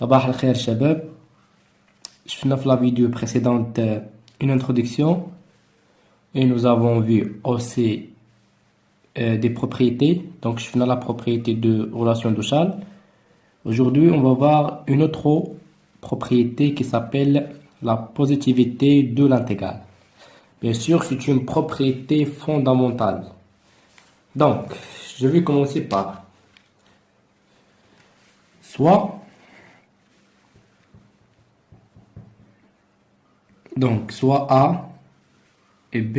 صباح الخير شباب. شفنا في la vidéo précédente une introduction et nous avons vu aussi des propriétés. Donc شفنا la propriété de relation de Chasles. Aujourd'hui on va voir une autre propriété qui s'appelle la positivité de l'intégrale. Bien sûr c'est une propriété fondamentale. Donc je vais commencer par soit A et B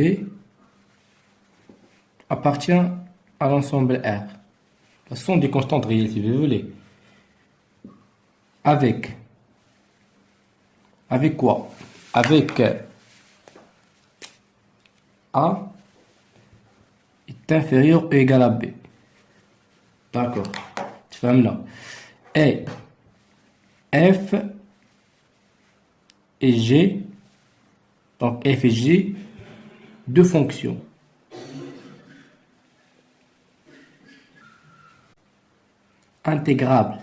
appartient à l'ensemble R. Ce sont des constantes réelles si vous voulez. Avec quoi? Avec A est inférieur ou égal à B. D'accord. Tu fais là. Et F et G. Donc f et g, deux fonctions. Intégrables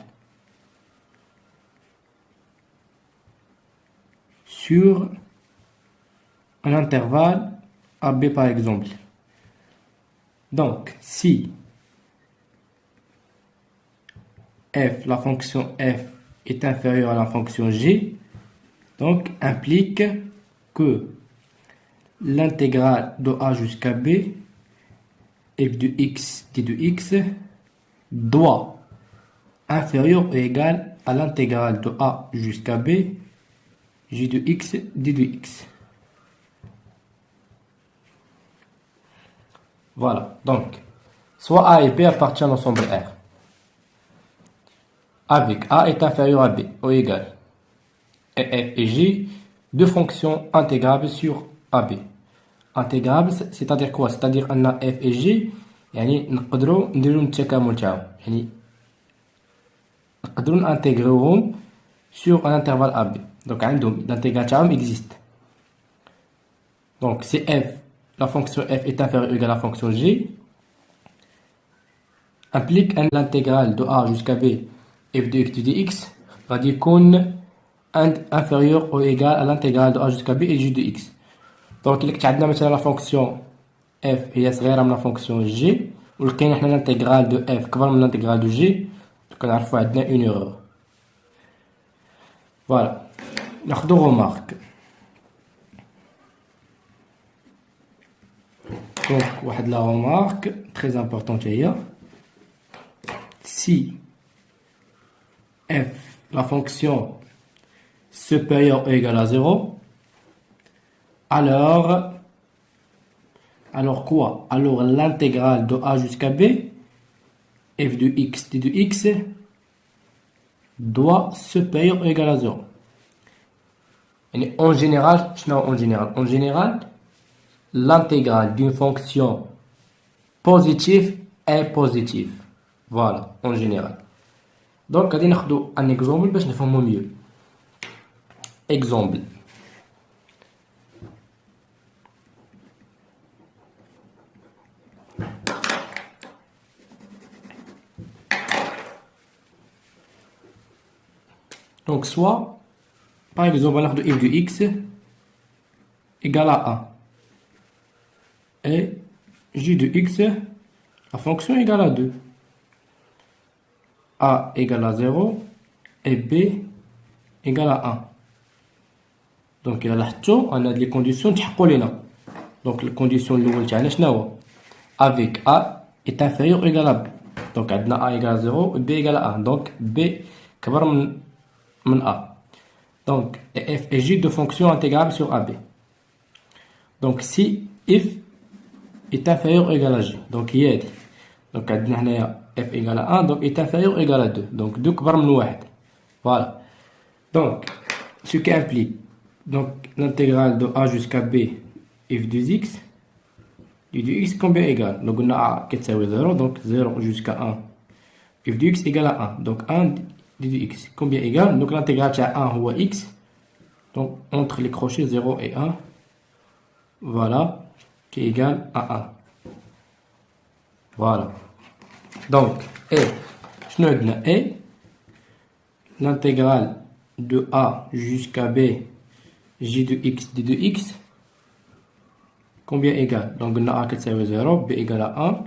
sur un intervalle AB par exemple. Donc si f, la fonction f est inférieure à la fonction g, donc implique que l'intégrale de a jusqu'à b f de x d de x doit inférieur ou égal à l'intégrale de a jusqu'à b j de x d de x. Voilà, donc soit a et b appartiennent à l'ensemble R avec a est inférieur à b ou égal et f et g deux fonctions intégrables sur AB. Intégrables, c'est-à-dire quoi? C'est-à-dire أن f et g يعني نقدروا نديروا التكامل تاعهم، يعني نقدروا نانتيغروهم sur un intervalle AB. Donc عندهم l'intégral تاعهم existe. Donc si f, la fonction f est inférieure ou égale à la fonction g, implique أن l'intégrale de a jusqu'à b f de x de dx غادي يكون inférieur ou égal à l'intégrale de a jusqu'à b et j de x. Donc il y a la fonction f هي صغيرة من la fonction g ولقينا حنا l'intégrale de f كبر من l'intégrale de g كنعرفوا عندنا une erreur. Voilà. ناخدو remarque. Donc واحد la remarque très importante هي si f la fonction supérieur ou égal à 0, alors quoi? Alors l'intégrale de a jusqu'à b f de x d de x doit supérieur ou égal à 0. Et en général, l'intégrale d'une fonction positive est positive. Voilà, en général. Donc غادي ناخدو un exemple باش نفهمو mieux. Exemple. Donc soit, par exemple, on a f de x égale à 1 et j de x, la fonction égale à 2. A égale à 0 et b égale à 1. Donc il on a les conditions تحققوا لنا. Donc la condition الاول تاعنا شنو هو؟ avec a est inférieur ou égal à b. Donc عندنا a égale à 0 et b égale à 1. Donc b كبر من a. Donc f et g de fonctions intégrables sur ab. Donc si f est inférieur ou égal à g. Donc هي هذه. Donc عندنا هنايا f égale à 1 donc est inférieur ou égal à 2. Donc 2 كبر من 1. Voilà. Donc ce qui implique donc l'intégrale de a jusqu'à b f de x et de x combien égal? Donc on a a qui est 0 donc 0 jusqu'à 1 f de x égale à 1 donc 1 de x combien égal? Donc l'intégrale de 1 ou x donc entre les crochets 0 et 1 voilà qui est égal à 1. Voilà. Donc et شنو عندنا et l'intégrale de a jusqu'à b j de x d de x, combien égale? Donc on a a qui est 0, b égale à 1.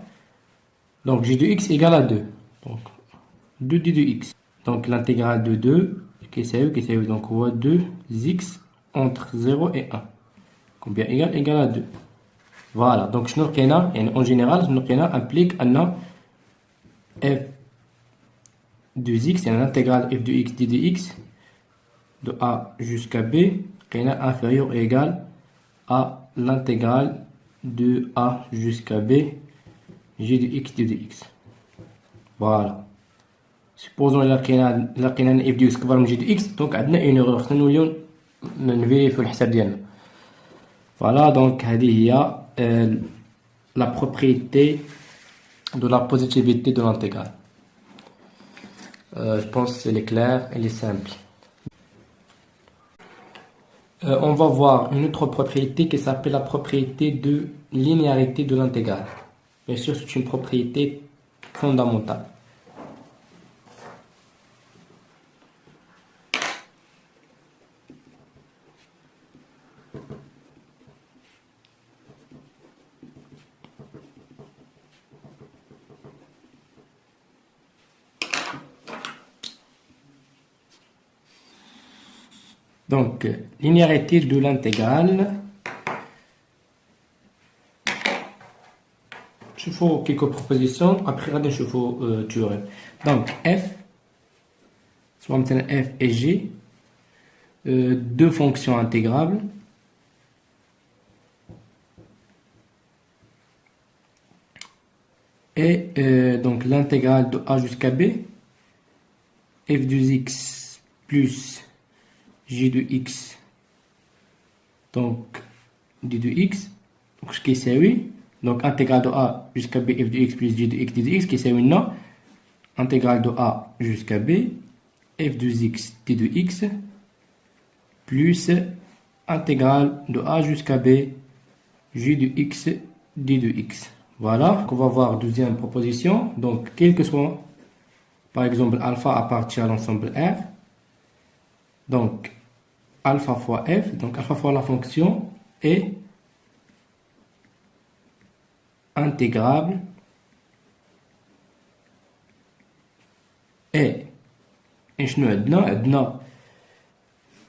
Donc j de x égale à 2. Donc 2 d de x. Donc l'intégrale de 2 qui est donc 2x entre 0 et 1. Combien égale? Égale à 2. Voilà. Donc en général, implique un f de x, c'est l'intégrale f de x d de x de a jusqu'à b qui est inférieur ou égal à l'intégrale de a jusqu'à b j de x d de x. Voilà. Supposons لقينا f de x كبر من j de x, donc عندنا une erreur, خصنا نوليو نفيريفيو الحساب ديالنا. Voilà, donc هذه هي la propriété de la positivité de l'intégrale. Je pense qu'elle est claire, elle est simple. On va voir une autre propriété qui s'appelle la propriété de linéarité de l'intégrale. Bien sûr, c'est une propriété fondamentale. Donc, linéarité de l'intégrale. Je fais quelques propositions, après je fais théorème. Donc, f, soit maintenant f et g, deux fonctions intégrables. Et donc l'intégrale de a jusqu'à b, f de x plus j de x, donc d de x, donc ce qui est oui, donc intégrale de a jusqu'à b f de x plus j de x d de x qui est oui non, intégrale de a jusqu'à b f de x d de x plus intégrale de a jusqu'à b j de x d de x. Voilà, on va voir deuxième proposition. Donc, quel que soit, par exemple, alpha appartient à l'ensemble R. Donc, alpha fois f, donc alpha fois la fonction est intégrable et شنو عندنا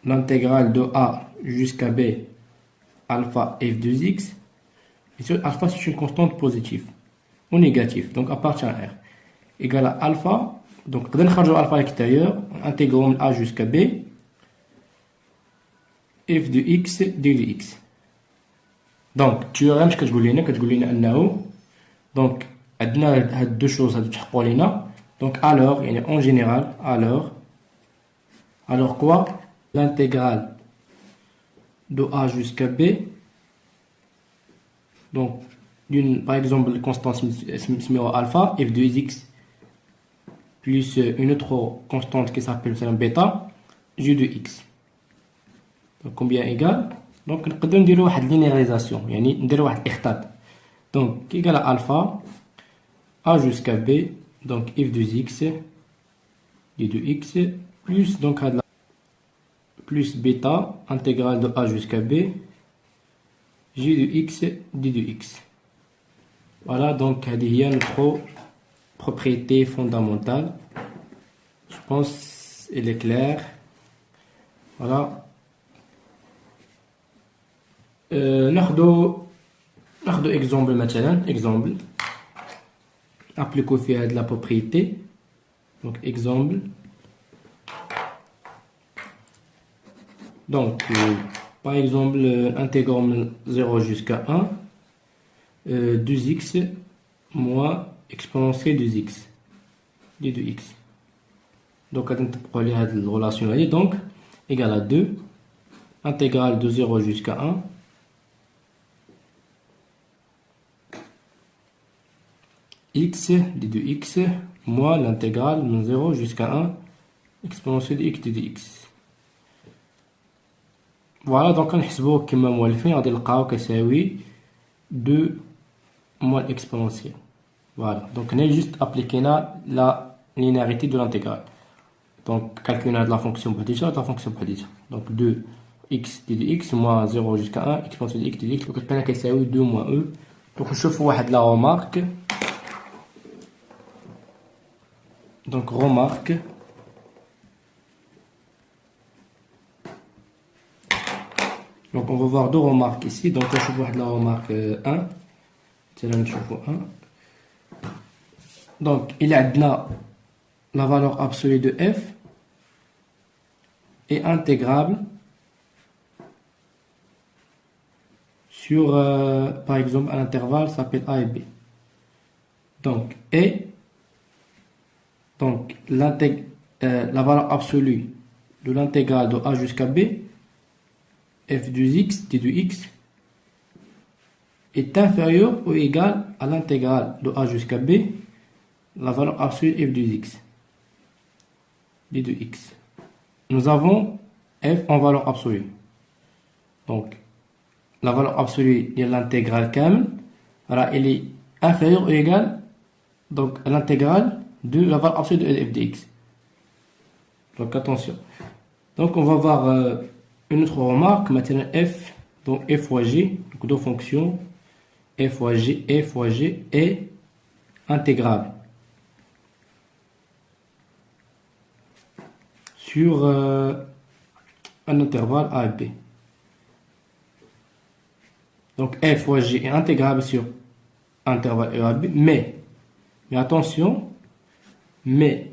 l'intégrale de a jusqu'à b alpha f de x. Et sur alpha, c'est une constante positive ou négative, donc appartient à R. Égale à alpha, donc on va alpha à l'extérieur, intégrons a jusqu'à b, f de x d de x. Donc, théorème, ce que je voulais dire, donc, on a deux choses à dire. Donc, alors, en général, alors quoi? L'intégrale de a jusqu'à b. Donc, par exemple, la constante alpha, f de x, plus une autre constante qui s'appelle bêta, j de x. Donc, combien égale? Donc, on peut dire une linéarisation, donc, égal à alpha, a jusqu'à b, donc f de x, d de x, plus, donc, plus bêta, intégrale de a jusqu'à b, j de x, d de x. Voilà, donc, il y a notre propriété fondamentale. Je pense qu'elle est claire. Voilà. ناخذ exemple مثلا exemple appliquer فيها de la propriété. Donc exemple, donc par exemple intégrons 0 jusqu'à 1 2x moins exponentielle de x d de x. Donc on va aller à la relation donc égale à 2 intégrale de 0 jusqu'à 1 x d de x moins l'intégrale de 0 jusqu'à 1 exponentielle de x d de x. Voilà, donc on حسبوه كما مولفين غادي نلقاو كيساوي 2 moins l'exponentielle. Voilà, donc on a juste appliqué la linéarité de l'intégrale. Donc, calculer la fonction bouhdija, la fonction bouhdija. Donc, 2x de x moins 0 jusqu'à 1, exponentielle de x de x. Donc, je vais faire 2 moins e. Donc, je fais la remarque. Donc, remarque. Donc, on va voir deux remarques ici. Donc, je vais la remarque 1. C'est là que je fais 1. Donc, il y a la valeur absolue de f est intégrable sur, par exemple, un intervalle s'appelle a et b. Donc, la valeur absolue de l'intégrale de a jusqu'à b, f de x, d de x, est inférieure ou égale à l'intégrale de a jusqu'à b, la valeur absolue f de x, d de x. Nous avons f en valeur absolue. Donc, la valeur absolue de l'intégrale kamel, elle est inférieure ou égale donc, à l'intégrale de la valeur absolue de f de x. Donc, attention. Donc, on va voir une autre remarque. Maintenant, f, donc f fois g, donc deux fonctions, f fois g est intégrable sur un intervalle a et b. Donc f fois g est intégrable sur intervalle a et b, mais attention, mais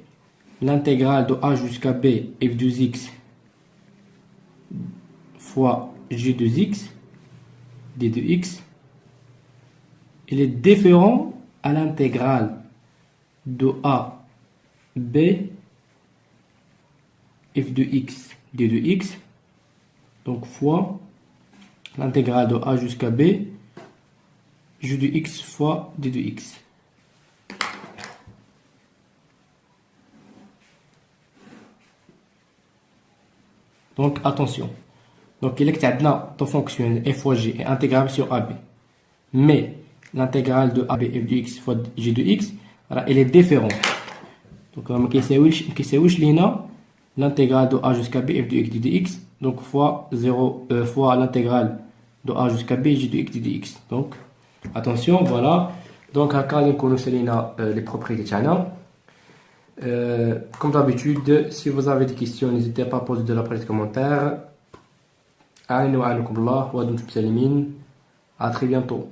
l'intégrale de a jusqu'à b f de x fois g de x, d de x, il est différent à l'intégrale de a b f de x, d de x, donc fois l'intégrale de a jusqu'à b, g de x fois d de x. Donc attention. Donc il est que ta fonction f fois g est intégrable sur ab. Mais l'intégrale de ab f de x fois g de x, elle est différente. Donc on va l'intégrale de a jusqu'à b f de x d de x, donc fois 0 fois l'intégrale de a jusqu'à b g de x d de x. Donc attention, voilà. Donc on connaît les propriétés tchana. Comme d'habitude, si vous avez des questions, n'hésitez pas à poser de la presse commentaire. À très bientôt.